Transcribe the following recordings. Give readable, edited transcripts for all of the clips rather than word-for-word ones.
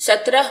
17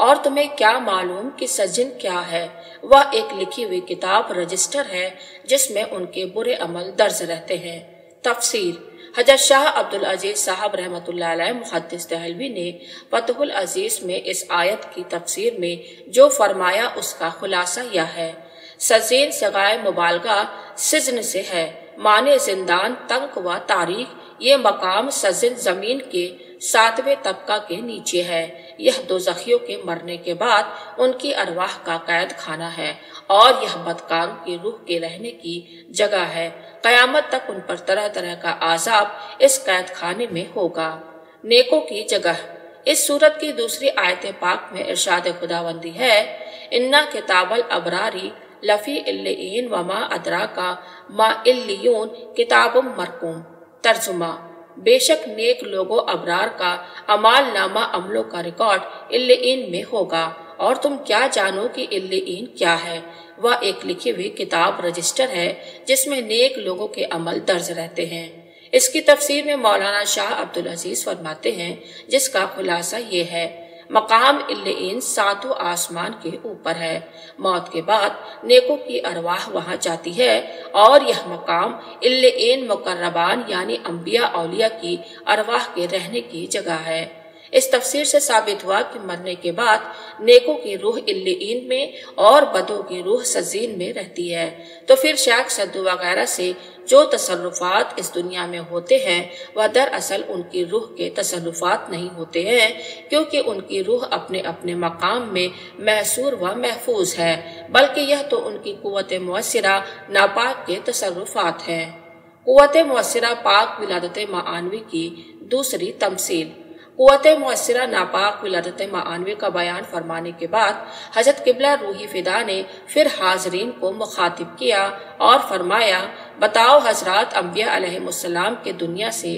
اور تمہیں کیا معلوم کہ سجن کیا ہے؟ وہ ایک لکھی ہوئی کتاب رجسٹر ہے جس میں ان کے برے عمل درج رہتے ہیں۔ تفسیر: حضرت شاہ عبدالعزیز صاحب رحمۃ اللہ علیہ محدث دہلوی نے فتح العزیز میں اس آیت کی تفسیر میں جو فرمایا اس کا خلاصہ یہ ہے: سجین صیغہ مبالغہ سجن سے ہے، معنی زندان تنگ و تاریک۔ یہ مقام سجن زمین کے 7ویں طبقہ کے نیچے ہے۔ یہ دوزخیوں کے مرنے کے بعد ان کی ارواح کا قید خانہ ہے اور یہ بدکاروں کی روح کے رہنے کی جگہ ہے۔ قیامت تک ان پر طرح طرح کا عذاب اس قید خانے میں ہوگا۔ نیکوں کی جگہ: اس سورت کی دوسری آیت پاک میں ارشاد خداوندی ہے: اِنَّ کتاب الابراری لفی علیین وما ادراکا ما علیون کتاب مرقوم۔ ترجمہ: بے شک نیک لوگوں ابرار کا اعمال نامہ عملوں کا ریکارڈ علیین میں ہوگا، اور تم کیا جانو کہ علیین کیا ہے؟ وہ ایک لکھی ہوئی کتاب رجسٹر ہے جس میں نیک لوگوں کے عمل درج رہتے ہیں۔ اس کی تفسیر میں مولانا شاہ عبدالعزیز فرماتے ہیں، جس کا خلاصہ یہ ہے: مقام علیین 7 آسمان کے اوپر ہے۔ موت کے بعد نیکوں کی ارواح وہاں جاتی ہے اور یہ مقام علیین مقربان یعنی انبیاء اولیاء کی ارواح کے رہنے کی جگہ ہے۔ اس تفسیر سے ثابت ہوا کہ مرنے کے بعد نیکوں کی روح علیین میں اور بدوں کی روح سجین میں رہتی ہے۔ تو پھر شیخ سدو وغیرہ سے جو تصرفات اس دنیا میں ہوتے ہیں وہ دراصل ان کی روح کے تصرفات نہیں ہوتے ہیں، کیونکہ ان کی روح اپنے اپنے مقام میں محصور و محفوظ ہے، بلکہ یہ تو ان کی قوت مؤثرہ ناپاک کے تصرفات ہیں۔ قوت مؤثرہ پاک ولادت معانوی کی دوسری تمثیل: قوت مؤثرہ ناپاک ولادت معانوی کا بیان فرمانے کے بعد حضرت قبلہ روحی فدا نے پھر حاضرین کو مخاطب کیا اور فرمایا: بتاؤ حضرات، انبیاء علیہ السلام کے دنیا سے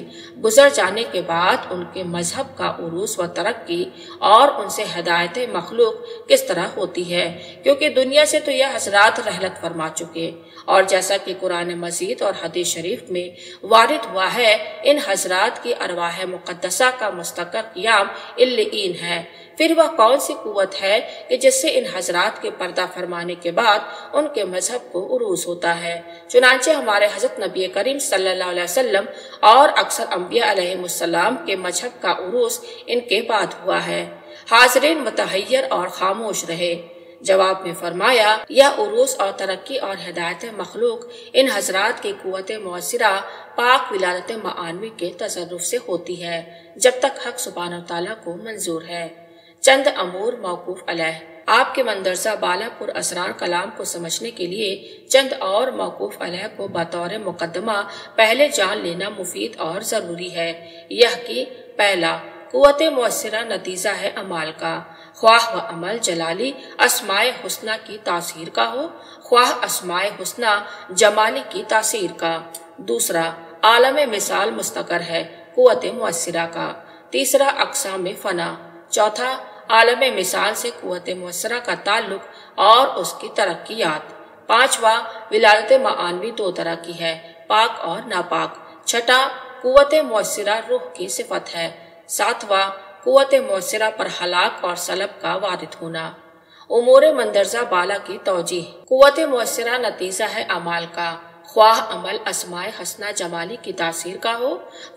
گزر جانے کے بعد ان کے مذہب کا عروج و ترقی اور ان سے ہدایت مخلوق کس طرح ہوتی ہے، کیونکہ دنیا سے تو یہ حضرات رحلت فرما چکے، اور جیسا کہ قرآن مجید اور حدیث شریف میں وارد ہوا ہے، ان حضرات کی ارواح مقدسہ کا مستقر قیام علیین ہے۔ پھر وہ کون سی قوت ہے کہ جس سے ان حضرات کے پردہ فرمانے کے بعد ان کے مذہب کو عروج ہوتا ہے؟ چنانچہ ہمارے حضرت نبی کریم صلی اللہ علیہ وسلم اور اکثر انبیاء علیہ السلام کے مذہب کا عروج ان کے بعد ہوا ہے۔ حاضرین متحیر اور خاموش رہے۔ جواب میں فرمایا: یہ عروج اور ترقی اور ہدایت مخلوق ان حضرات کی قوت مؤثرہ پاک ولادت معانوی کے تصرف سے ہوتی ہے، جب تک حق سبحانہ تعالیٰ کو منظور ہے۔ چند امور موقوف علیہ: آپ کے مندرجہ بالا پر اسرار کلام کو سمجھنے کے لیے چند اور موقوف علیہ کو بطور مقدمہ پہلے جان لینا مفید اور ضروری ہے۔ یہ کہ پہلا، قوت مؤثرہ نتیجہ ہے اعمال کا، خواہ و عمل جلالی اسماء حسنہ کی تاثیر کا ہو، خواہ اسماء حسنہ جمالی کی تاثیر کا۔ دوسرا، عالم مثال مستقر ہے قوت مؤثرہ کا۔ تیسرا، اقسام فنا۔ چوتھا، عالم مثال سے قوت مؤثرہ کا تعلق اور اس کی ترقیات۔ پانچواں، ولادت معانوی 2 طرح کی ہے، پاک اور ناپاک۔ چھٹا، قوت مؤثرہ روح کی صفت ہے۔ ساتواں، قوت مؤثرہ پر ہلاک اور سلب کا وارد ہونا۔ امور مندرجہ بالا کی توجیہ: قوت مؤثرہ نتیجہ ہے اعمال کا، خواہ عمل اسماء حسنہ جمالی کی تاثیر کا ہو،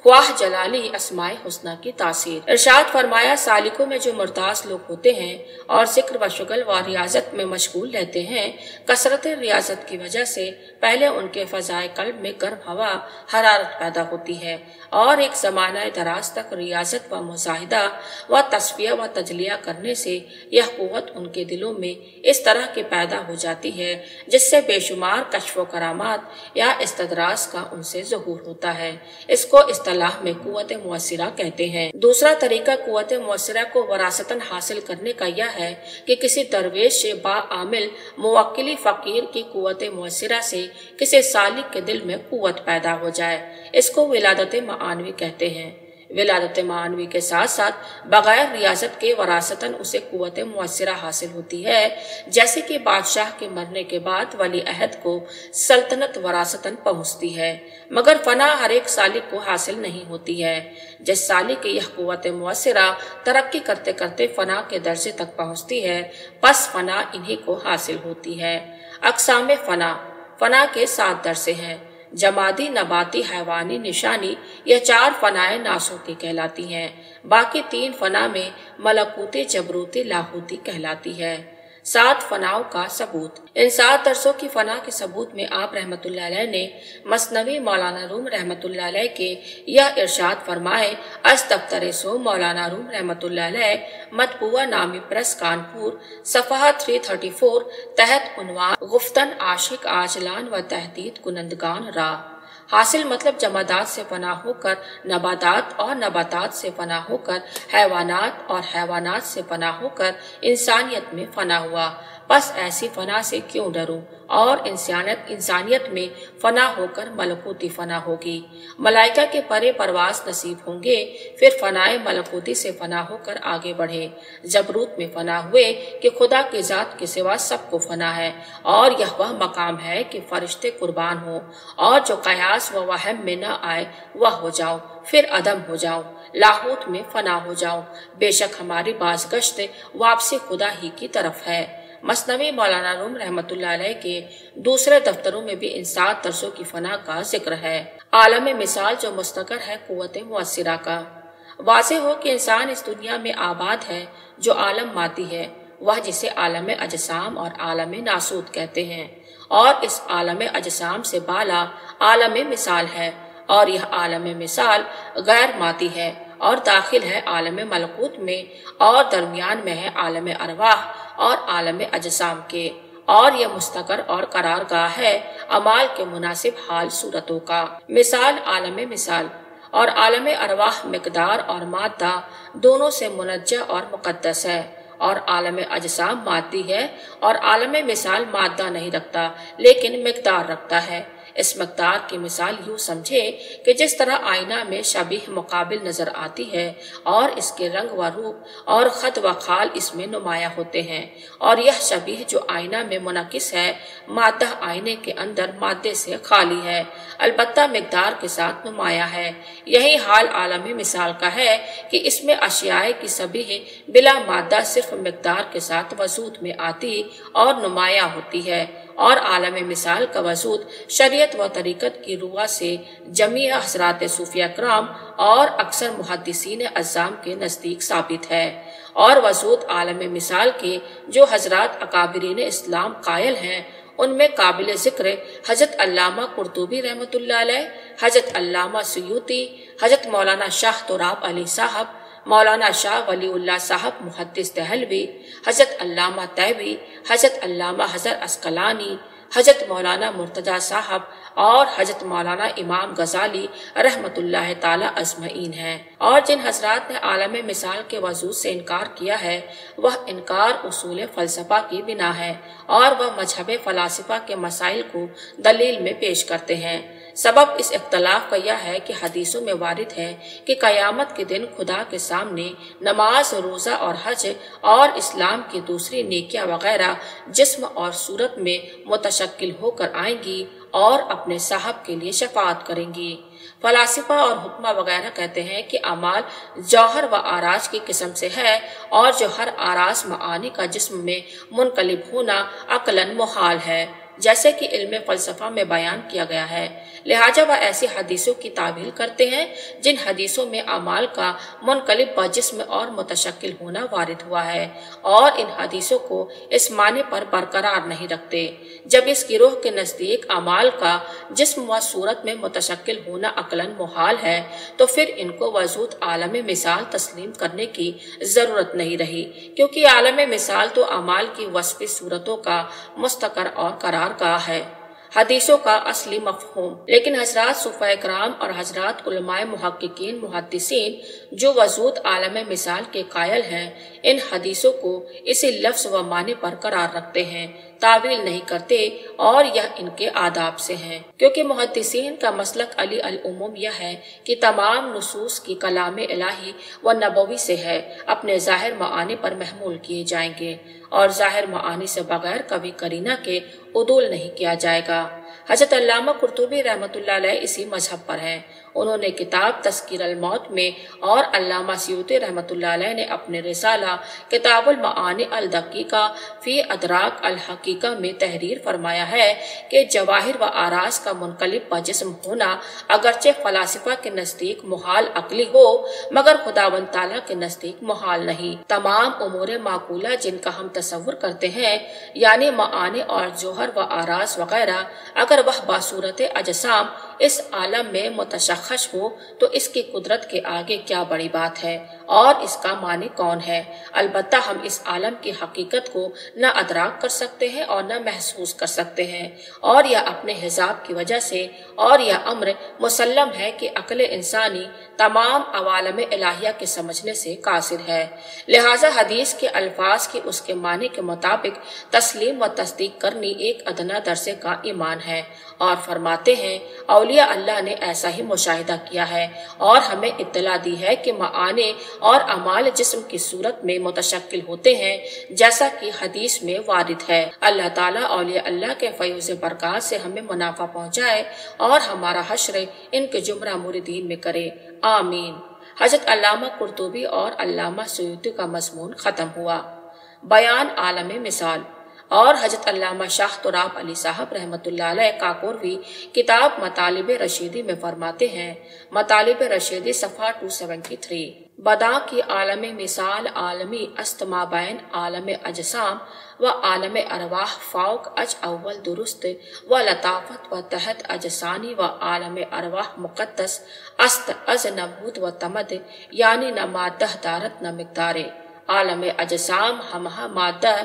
خواہ جلالی اسماء حسنہ کی تاثیر۔ ارشاد فرمایا: سالکوں میں جو مرتاز لوگ ہوتے ہیں اور ذکر و شغل و ریاضت میں مشغول رہتے ہیں، کثرت ریاضت کی وجہ سے پہلے ان کے فضائے قلب میں گرم ہوا حرارت پیدا ہوتی ہے، اور ایک زمانہ دراز تک ریاضت و مشاہدہ و تصفیہ و تجلیہ کرنے سے یہ قوت ان کے دلوں میں اس طرح کی پیدا ہو جاتی ہے جس سے بے شمار کشف و کرامات یا استدراج کا ان سے ظہور ہوتا ہے۔ اس کو اصطلاح میں قوت مؤثرہ کہتے ہیں۔ دوسرا طریقہ قوت مؤثرہ کو وراثتاً حاصل کرنے کا یہ ہے کہ کسی درویش سے باعامل موکلی فقیر کی قوت مؤثرہ سے کسی سالک کے دل میں قوت پیدا ہو جائے۔ اس کو ولادت معانوی کہتے ہیں۔ ولادت معنوی کے ساتھ ساتھ بغیر ریاضت کے وراثتاً اسے قوت مؤثرہ حاصل ہوتی ہے، جیسے کہ بادشاہ کے مرنے کے بعد ولی عہد کو سلطنت وراثتاً پہنچتی ہے، مگر فنا ہر ایک سالک کو حاصل نہیں ہوتی ہے۔ جس سالک کی یہ قوت مؤثرہ ترقی کرتے کرتے فنا کے درجے تک پہنچتی ہے، پس فنا انہی کو حاصل ہوتی ہے۔ اقسام فنا کے 7 درجے ہیں۔ جمادی، نباتی، حیوانی، نشانی، یہ 4 فنائے ناسوتی کہلاتی ہیں۔ باقی 3 فنا میں ملکوتی، جبروتی، لاہوتی کہلاتی ہے۔ 7 فناؤں کا ثبوت۔ ان 7 درسوں کی فنا کے ثبوت میں آپ رحمت اللہ علیہ نے مثنوی مولانا روم رحمت اللہ علیہ کے یہ ارشاد فرمائے: از دفتر سو مولانا روم رحمت اللہ علیہ، مطبوعہ نامی پریس، کانپور، صفحہ 334، تحت عنوان گفتن عاشق عاجلان و تحدید کنندگان را۔ حاصل مطلب جمادات سے فنا ہو کر نباتات اور نباتات سے فنا ہو کر حیوانات اور حیوانات سے فنا ہو کر انسانیت میں فنا ہوا۔ پس ایسی فنا سے کیوں ڈروں؟ اور انسانیت میں فنا ہو کر ملکوتی فنا ہوگی۔ ملائکہ کے پرے پرواز نصیب ہوں گے، پھر فنائے ملکوتی سے فنا ہو کر آگے بڑھے۔ جبروت میں فنا ہوئے کہ خدا کی ذات کے سوا سب کو فنا ہے، اور یہ وہ مقام ہے کہ فرشتے قربان ہوں، اور جو قیاس و وہم میں نہ آئے وہ ہو جاؤ، پھر عدم ہو جاؤ، لاہوت میں فنا ہو جاؤ۔ بے شک ہماری بازگشت واپسی خدا ہی کی طرف ہے۔ مثنوی مولانا روم رحمت اللہ علیہ کے دوسرے دفتروں میں بھی ان 7 درسوں کی فنا کا ذکر ہے۔ عالم مثال جو مستقر ہے قوت مؤثرہ کا۔ واضح ہو کہ انسان اس دنیا میں آباد ہے جو عالم مادی ہے، وہ جسے عالم اجسام اور عالم ناسوت کہتے ہیں، اور اس عالم اجسام سے بالا عالم مثال ہے، اور یہ عالم مثال غیر مادی ہے اور داخل ہے عالم ملکوت میں، اور درمیان میں ہے عالم ارواح اور عالم اجسام کے، اور یہ مستقر اور قرار گاہ ہے اعمال کے مناسب حال صورتوں کا۔ مثال عالم مثال اور عالم ارواح مقدار اور مادہ دونوں سے منجہ اور مقدس ہے، اور عالم اجسام مادی ہے، اور عالم مثال مادہ نہیں رکھتا لیکن مقدار رکھتا ہے۔ اس مقدار کی مثال یوں سمجھے کہ جس طرح آئینہ میں شبیہ مقابل نظر آتی ہے، اور اس کے رنگ و روپ اور خط و خال اس میں نمایاں ہوتے ہیں، اور یہ شبیہ جو آئینہ میں منعکس ہے، مادہ آئینے کے اندر مادے سے خالی ہے، البتہ مقدار کے ساتھ نمایاں ہے۔ یہی حال عالم مثال کا ہے کہ اس میں اشیاء کی شبیہ بلا مادہ صرف مقدار کے ساتھ وجود میں آتی اور نمایاں ہوتی ہے، اور عالم مثال کا وجود شریعت و طریقت کی روا سے جمیع حضرات صوفیہ کرام اور اکثر محدثین اعظام کے نزدیک ثابت ہے، اور وجود عالم مثال کے جو حضرات اکابرین اسلام قائل ہیں ان میں قابل ذکر حضرت علامہ قرطبی رحمۃ اللہ علیہ، حضرت علامہ سیوطی، حضرت مولانا شاہ تراب علی صاحب، مولانا شاہ ولی اللہ صاحب محدث دہلوی، حضرت علامہ طیبی، حضرت علامہ حضرت عسقلانی، حضرت مولانا مرتضی صاحب اور حضرت مولانا امام غزالی رحمت اللہ تعالی اجمعین ہیں۔ اور جن حضرات نے عالم مثال کے وجود سے انکار کیا ہے، وہ انکار اصول فلسفہ کی بنا ہے، اور وہ مذہب فلاسفہ کے مسائل کو دلیل میں پیش کرتے ہیں۔ سبب اس اختلاف کا یہ ہے کہ حدیثوں میں وارد ہے کہ قیامت کے دن خدا کے سامنے نماز، روزہ اور حج اور اسلام کی دوسری نیکیاں وغیرہ جسم اور صورت میں متشکل ہو کر آئیں گی اور اپنے صاحب کے لیے شفاعت کریں گی۔ فلاسفہ اور حکمہ وغیرہ کہتے ہیں کہ اعمال جوہر و آراز کی قسم سے ہے، اور جو ہر آراز معانی کا جسم میں منقلب ہونا عقلاً محال ہے، جیسے کہ علم فلسفہ میں بیان کیا گیا ہے۔ لہٰذا وہ ایسی حدیثوں کی تعویل کرتے ہیں جن حدیثوں میں اعمال کا منقلب بجسم اور متشکل ہونا وارد ہوا ہے، اور ان حدیثوں کو اس معنی پر برقرار نہیں رکھتے۔ جب اس گروہ کے نزدیک اعمال کا جسم و صورت میں متشکل ہونا عقلاً محال ہے، تو پھر ان کو وجود عالم مثال تسلیم کرنے کی ضرورت نہیں رہی، کیونکہ عالم مثال تو اعمال کی وصفی صورتوں کا مستقر اور قرار گاہ ہے، حدیثوں کا اصلی مفہوم۔ لیکن حضرات صوفیہ کرام اور حضرات علماء محققین محدثین جو وجود عالم مثال کے قائل ہیں، ان حدیثوں کو اسی لفظ و معنی پر قرار رکھتے ہیں تعویل نہیں کرتے اور یہ ان کے آداب سے ہیں، کیونکہ محدثین کا مسلک علی العموم یہ ہے کہ تمام نصوص کی کلام الہی و نبوی سے ہے، اپنے ظاہر معانی پر محمول کیے جائیں گے اور ظاہر معانی سے بغیر کبھی قرینہ کے عدول نہیں کیا جائے گا۔ حضرت علامہ قرطبی رحمۃ اللہ علیہ اسی مذہب پر ہیں۔ انہوں نے کتاب تذکیر الموت میں اور علامہ سیوطی رحمۃ اللہ علیہ نے اپنے رسالہ کتاب المعانی الدقیقہ فی ادراک الحقیقہ میں تحریر فرمایا ہے کہ جواہر و آراز کا منقلب بجسم ہونا اگرچہ فلاسفہ کے نزدیک محال عقلی ہو مگر خداوند تعالیٰ کے نزدیک محال نہیں۔ تمام امور معقولہ جن کا ہم تصور کرتے ہیں یعنی معانی اور جوہر و آراز وغیرہ، اگر وہ بصورت اجسام اس عالم میں متشخص ہو تو اس کی قدرت کے آگے کیا بڑی بات ہے اور اس کا معنی کون ہے؟ البتہ ہم اس عالم کی حقیقت کو نہ ادراک کر سکتے ہیں اور نہ محسوس کر سکتے ہیں، اور یہ اپنے حساب کی وجہ سے، اور یہ امر مسلم ہے کہ عقل انسانی تمام عوالم الہیہ کے سمجھنے سے قاصر ہے۔ لہذا حدیث کے الفاظ کی اس کے معنی کے مطابق تسلیم و تصدیق کرنی ایک ادنا درجے کا ایمان ہے، اور فرماتے ہیں اولیاء اللہ نے ایسا ہی مشاہدہ کیا ہے اور ہمیں اطلاع دی ہے کہ معانی اور اعمال جسم کی صورت میں متشکل ہوتے ہیں جیسا کہ حدیث میں وارد ہے۔ اللہ تعالیٰ اولیاء اللہ کے فیض برکات سے ہمیں منافع پہنچائے اور ہمارا حشر ان کے زمرہ مریدین میں کرے، آمین۔ حضرت علامہ قرطبی اور علامہ سیوطی کا مضمون ختم ہوا۔ بیان عالم مثال اور حضرت علامہ شاہ تراب علی صاحب رحمۃ اللہ علیہ کاکوروی کتاب مطالب رشیدی میں فرماتے ہیں، مطالب رشیدی صفحہ 273، بدا کی عالم مثال عالمی است مابین عالم اجسام و عالم ارواح فوق اج اول درست و لطافت و تحت اجسانی و عالم ارواح مقدس است از نمود و تمد، یعنی نہ مادہ دارت نہ مقدار۔ عالم اجسام ہمہ مادہ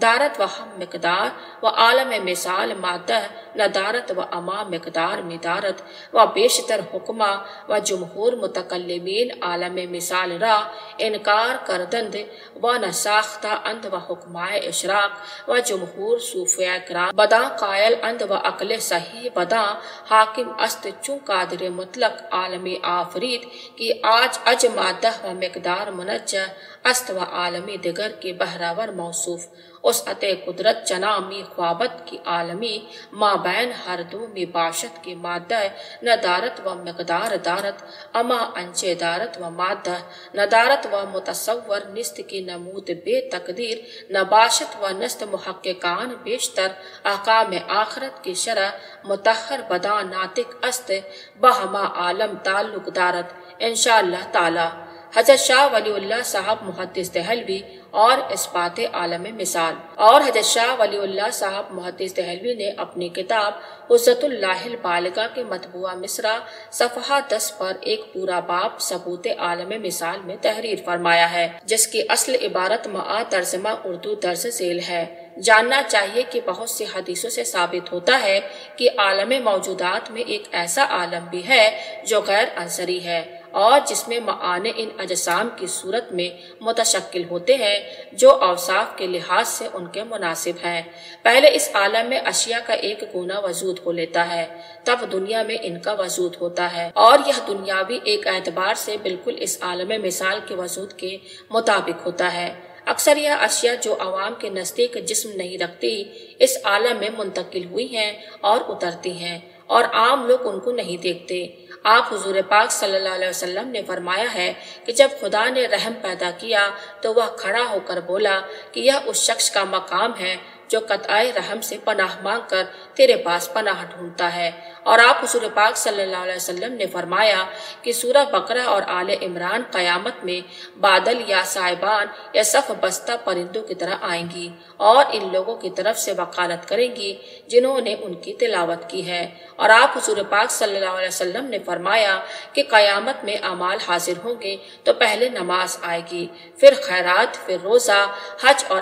دارت و ہم مقدار، و عالم مثال مادہ نہ دارت و اما مقدار مدارت، و بیشتر حکمہ و جمہور متکلمین عالم مثال را انکار کردند و نہ ساختہ اند و حکمائے اشراق، و جمہور صوفیہ کرام بدا قائل اند و عقل صحیح بدا حاکم است چون قادر مطلق عالم آفرید کی آج اج مادہ و مقدار منجہ است و عالمی دیگر کی بہراور موصوف وسعت قدرت چنامی خوابت کی عالمی مابین ہر دو میں باشد کی مادہ نہ دارت و مقدار دارت اما انچے دارت و مادہ نہ دارت و متصور نست کی نمود بے تقدیر نہ باشد و نست محققان بیشتر احکام آخرت کی شرح متحر بدا ناطق است بہما عالم تعلق دارت انشاءاللہ تعالی۔ حضرت شاہ ولی اللہ صاحب محدث دہلوی اور اثبات عالم مثال اور حضرت شاہ ولی اللہ صاحب محدث دہلوی نے اپنی کتاب عزت اللہ البالغہ کے مطبوعہ مصرع صفحہ 10 پر ایک پورا باب ثبوت عالم مثال میں تحریر فرمایا ہے، جس کی اصل عبارت مع ترجمہ اردو درج ذیل ہے۔ جاننا چاہیے کہ بہت سی حدیثوں سے ثابت ہوتا ہے کہ عالم موجودات میں ایک ایسا عالم بھی ہے جو غیر عنصری ہے اور جس میں معانی ان اجسام کی صورت میں متشکل ہوتے ہیں جو اوصاف کے لحاظ سے ان کے مناسب ہیں۔ پہلے اس عالم میں اشیاء کا ایک گونا وجود ہو لیتا ہے، تب دنیا میں ان کا وجود ہوتا ہے، اور یہ دنیاوی ایک اعتبار سے بالکل اس عالم مثال کے وجود کے مطابق ہوتا ہے۔ اکثر یہ اشیاء جو عوام کے نزدیک جسم نہیں رکھتی اس عالم میں منتقل ہوئی ہیں اور اترتی ہیں، اور عام لوگ ان کو نہیں دیکھتے۔ آپ حضور پاک صلی اللہ علیہ وسلم نے فرمایا ہے کہ جب خدا نے رحم پیدا کیا تو وہ کھڑا ہو کر بولا کہ یہ اس شخص کا مقام ہے جو قطع رحم سے پناہ مانگ کر تیرے پاس پناہ ڈھونڈتا ہے۔ اور آپ حضور پاک صلی اللہ علیہ وسلم نے فرمایا کہ سورہ بقرہ اور آل عمران قیامت میں بادل یا سائبان یا صف بستہ پرندوں کی طرح آئیں گی اور ان لوگوں کی طرف سے وکالت کریں گی جنہوں نے ان کی تلاوت کی ہے۔ اور آپ حضور پاک صلی اللہ علیہ وسلم نے فرمایا کہ قیامت میں اعمال حاضر ہوں گے تو پہلے نماز آئے گی، پھر خیرات، پھر روزہ، حج، اور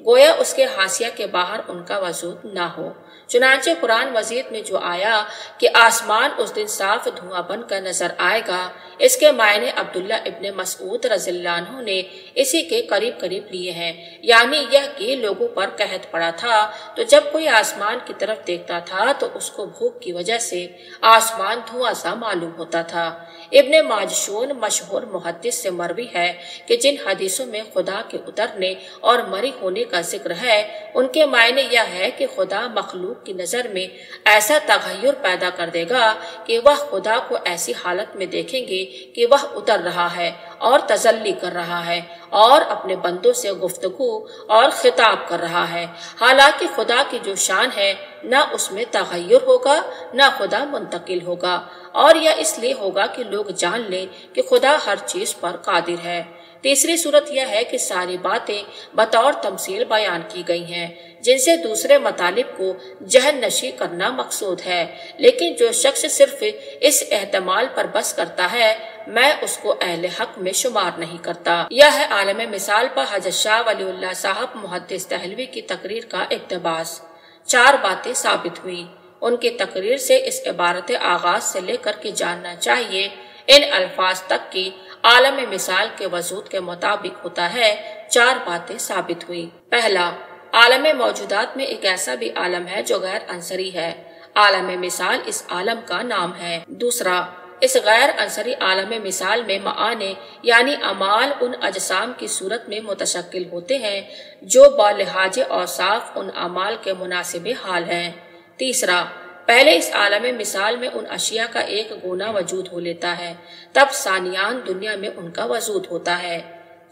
گویا اس کے حاشیہ کے باہر ان کا وجود نہ ہو۔ چنانچہ قرآن مجید میں جو آیا کہ آسمان اس دن صاف دھواں بن کر نظر آئے گا، اس کے معنی عبداللہ ابن مسعود رضی اللہ عنہ نے اسی کے قریب قریب لیے ہیں، یعنی یہ کہ لوگوں پر قحط پڑا تھا تو جب کوئی آسمان کی طرف دیکھتا تھا تو اس کو بھوک کی وجہ سے آسمان دھواں سا معلوم ہوتا تھا۔ ابن ماجشون مشہور محدث سے مروی ہے کہ جن حدیثوں میں خدا کے اترنے اور مری ہونے کا ذکر ہے، ان کے معنی یہ ہے کہ خدا مخلوق کی نظر میں ایسا تغیر پیدا کر دے گا کہ وہ خدا کو ایسی حالت میں دیکھیں گے کہ وہ اتر رہا ہے اور تجلی کر رہا ہے اور اپنے بندوں سے گفتگو اور خطاب کر رہا ہے، حالانکہ خدا کی جو شان ہے نہ اس میں تغیر ہوگا نہ خدا منتقل ہوگا، اور یہ اس لیے ہوگا کہ لوگ جان لیں کہ خدا ہر چیز پر قادر ہے۔ تیسری صورت یہ ہے کہ ساری باتیں بطور تمثیل بیان کی گئی ہیں جن سے دوسرے مطالب کو ذہن نشی کرنا مقصود ہے، لیکن جو شخص صرف اس احتمال پر بس کرتا ہے میں اس کو اہل حق میں شمار نہیں کرتا۔ یہ ہے عالم مثال پر حضرت شاہ ولی اللہ صاحب محدث دہلوی کی تقریر کا اقتباس۔ 4 باتیں ثابت ہوئیں۔ ان کی تقریر سے اس عبارت آغاز سے لے کر کے جاننا چاہیے ان الفاظ تک کی عالم مثال کے وجود کے مطابق ہوتا ہے۔ 4 باتیں ثابت ہوئی۔ پہلا، عالم موجودات میں ایک ایسا بھی عالم ہے جو غیر عنصری ہے، عالم مثال اس عالم کا نام ہے۔ دوسرا، اس غیر عنصری عالم مثال میں معانی یعنی اعمال ان اجسام کی صورت میں متشکل ہوتے ہیں جو بالحاظ اوصاف ان اعمال کے مناسب حال ہیں۔ تیسرا، پہلے اس عالم مثال میں ان اشیاء کا ایک گونا وجود ہو لیتا ہے، تب ثانیان دنیا میں ان کا وجود ہوتا ہے۔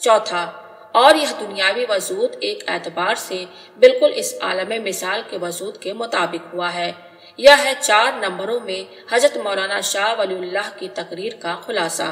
چوتھا، اور یہ دنیاوی وجود ایک اعتبار سے بالکل اس عالم مثال کے وجود کے مطابق ہوا ہے۔ یہ ہے 4 نمبروں میں حضرت مولانا شاہ ولی اللہ کی تقریر کا خلاصہ۔